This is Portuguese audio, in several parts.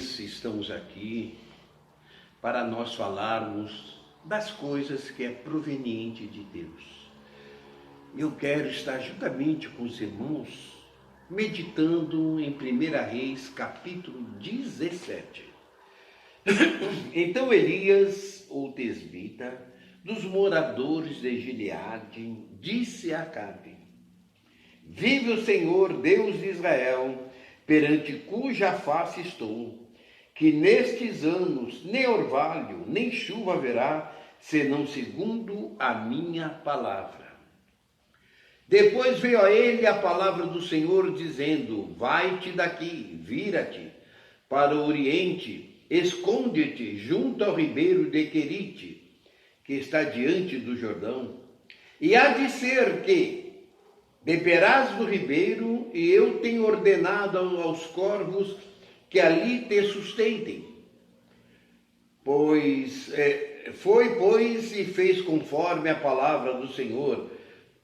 vez estamos aqui para nós falarmos das coisas que é proveniente de Deus. Eu quero estar juntamente com os irmãos meditando em 1 Reis, capítulo 17. Então Elias, o tesbita, dos moradores de Gileade, disse a Acabe: Vive o Senhor, Deus de Israel, perante cuja face estou, que nestes anos nem orvalho, nem chuva haverá, senão segundo a minha palavra. Depois veio a ele a palavra do Senhor, dizendo: Vai-te daqui, vira-te para o oriente, esconde-te junto ao ribeiro de Querite, que está diante do Jordão. E há de ser que beberás do ribeiro, e eu tenho ordenado aos corvos que ali te sustentem. Pois, e fez conforme a palavra do Senhor,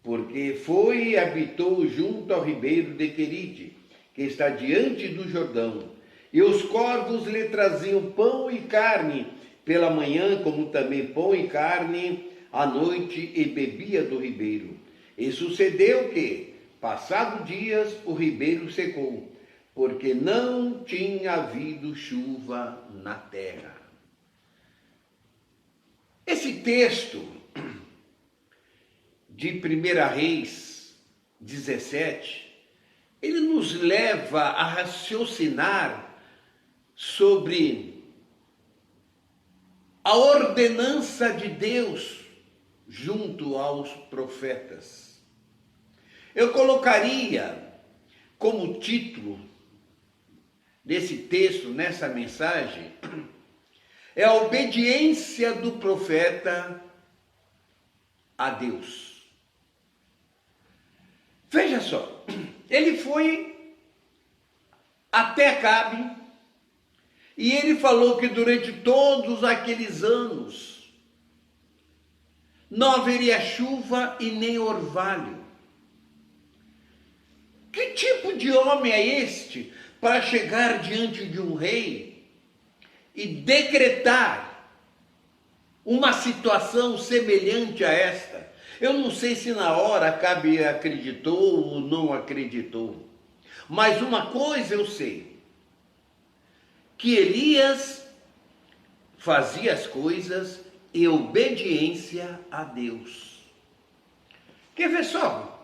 porque foi e habitou junto ao ribeiro de Querite, que está diante do Jordão. E os corvos lhe traziam pão e carne pela manhã, como também pão e carne à noite, e bebia do ribeiro. E sucedeu que, passados dias, o ribeiro secou, porque não tinha havido chuva na terra. Esse texto de 1 Reis 17, ele nos leva a raciocinar sobre a ordenança de Deus junto aos profetas. Eu colocaria como título desse texto, nessa mensagem, é a obediência do profeta a Deus. Veja só, ele foi até Acabe e ele falou que durante todos aqueles anos não haveria chuva e nem orvalho. Que tipo de homem é este para chegar diante de um rei e decretar uma situação semelhante a esta? Eu não sei se na hora Acabe acreditou ou não acreditou, mas uma coisa eu sei, que Elias fazia as coisas em obediência a Deus. Quer ver só?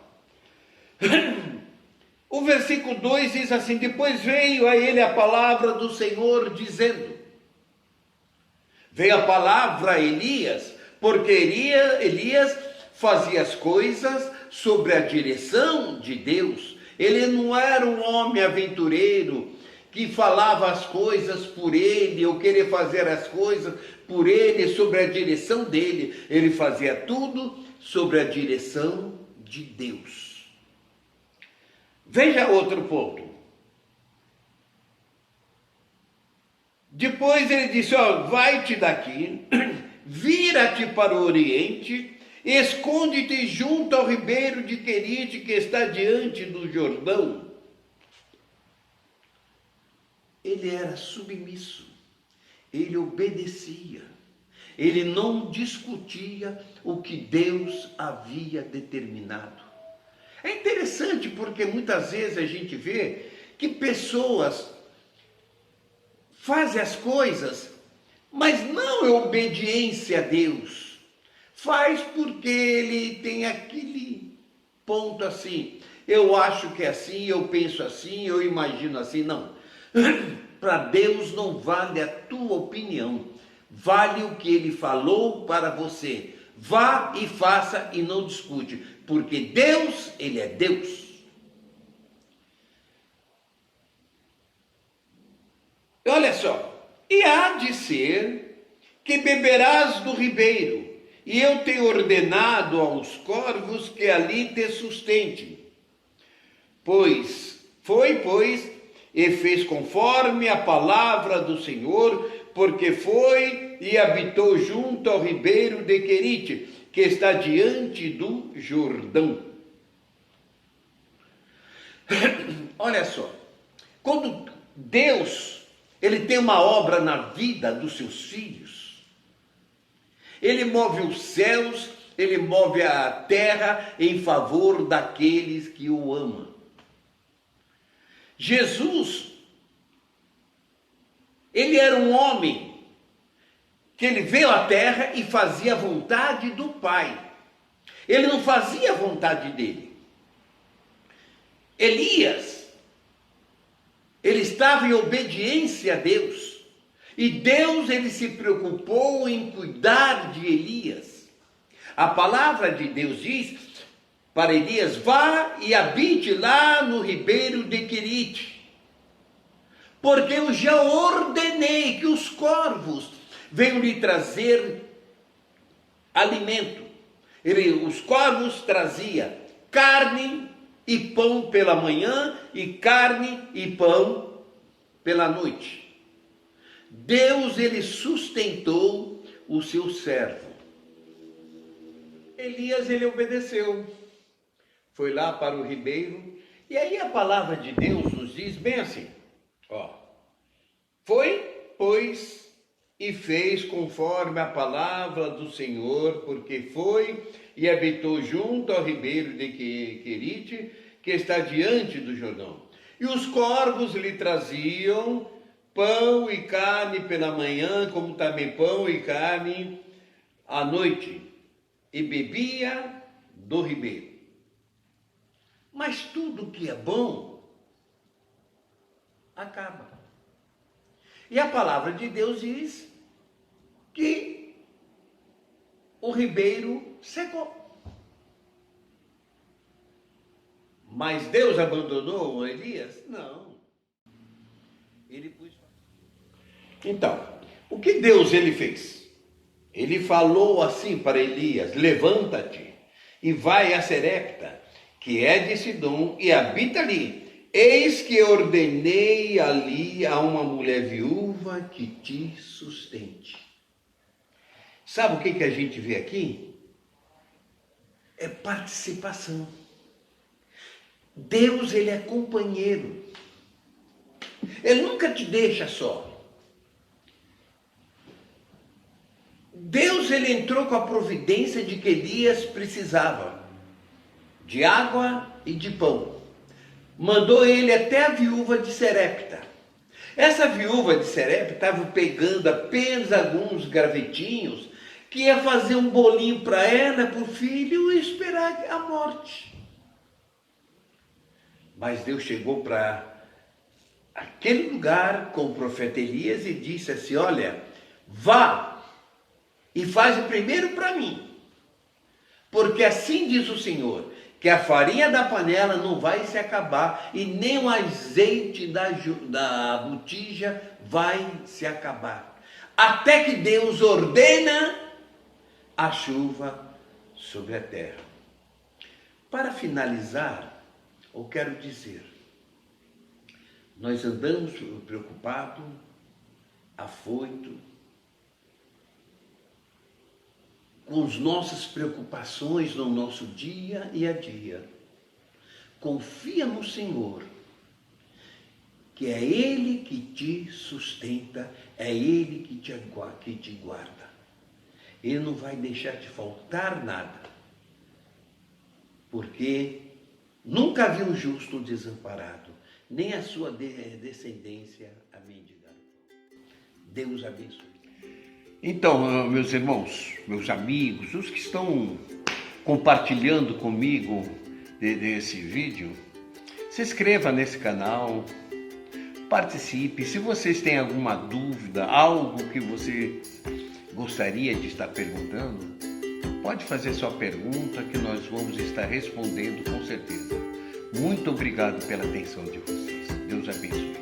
O versículo 2 diz assim: Depois veio a ele a palavra do Senhor, dizendo... Veio a palavra a Elias, porque Elias fazia as coisas sobre a direção de Deus. Ele não era um homem aventureiro que falava as coisas por ele, ou queria fazer as coisas por ele, sobre a direção dele. Ele fazia tudo sobre a direção de Deus. Veja outro ponto. Depois ele disse: vai-te daqui, vira-te para o oriente, esconde-te junto ao ribeiro de Querite, que está diante do Jordão. Ele era submisso, ele obedecia, ele não discutia o que Deus havia determinado. É interessante porque muitas vezes a gente vê que pessoas fazem as coisas, mas não é obediência a Deus. Faz porque ele tem aquele ponto assim. Eu acho que é assim, eu penso assim, eu imagino assim. Não. Para Deus não vale a tua opinião. Vale o que ele falou para você. Vá e faça e não discute. Porque Deus, ele é Deus. Olha só. E há de ser que beberás do ribeiro, e eu tenho ordenado aos corvos que ali te sustentem. Pois, e fez conforme a palavra do Senhor, porque foi e habitou junto ao ribeiro de Querite, que está diante do Jordão. Olha só, quando Deus Ele tem uma obra na vida dos seus filhos. Ele move os céus, ele move a terra em favor daqueles que o amam. Jesus, ele era um homem que ele veio à terra e fazia a vontade do Pai. Ele não fazia a vontade dele. Elias, ele estava em obediência a Deus. E Deus, ele se preocupou em cuidar de Elias. A palavra de Deus diz para Elias: vá e habite lá no ribeiro de Querite, porque eu já ordenei que os corvos venham lhe trazer alimento. Os corvos traziam carne e pão pela manhã e carne e pão pela noite. Deus, ele sustentou o seu servo. Elias, ele obedeceu. Foi lá para o ribeiro. E aí a palavra de Deus nos diz bem assim, foi, pois, e fez conforme a palavra do Senhor, porque foi e habitou junto ao ribeiro de Querite, que está diante do Jordão. E os corvos lhe traziam pão e carne pela manhã, como também pão e carne à noite, e bebia do ribeiro. Mas tudo que é bom acaba. E a palavra de Deus diz que o ribeiro secou. Mas Deus abandonou Elias? Não. Ele pôs. Então, o que Deus ele fez? Ele falou assim para Elias: levanta-te e vai a Serepta, que é de Sidom, e habita ali. Eis que ordenei ali a uma mulher viúva que te sustente. Sabe o que a gente vê aqui? É participação. Deus, ele é companheiro. Ele nunca te deixa só. Deus, ele entrou com a providência de que Elias precisava de água e de pão. Mandou ele até a viúva de Serepta. Essa viúva de Serepta estava pegando apenas alguns gravetinhos, que ia fazer um bolinho para ela, para o filho, e esperar a morte. Mas Deus chegou para aquele lugar com o profeta Elias e disse assim: olha, vá e faz primeiro para mim, porque assim diz o Senhor, que a farinha da panela não vai se acabar e nem o azeite da botija vai se acabar, até que Deus ordena a chuva sobre a terra. Para finalizar, eu quero dizer, nós andamos preocupados, afoitos, com as nossas preocupações no nosso dia a dia. Confia no Senhor, que é Ele que te sustenta, é Ele que te guarda. Ele não vai deixar te faltar nada, porque nunca vi um justo desamparado, nem a sua descendência a mendigar. Deus abençoe. Então, meus irmãos, meus amigos, os que estão compartilhando comigo desse vídeo, se inscreva nesse canal, participe. Se vocês têm alguma dúvida, algo que você gostaria de estar perguntando, pode fazer sua pergunta que nós vamos estar respondendo com certeza. Muito obrigado pela atenção de vocês. Deus abençoe.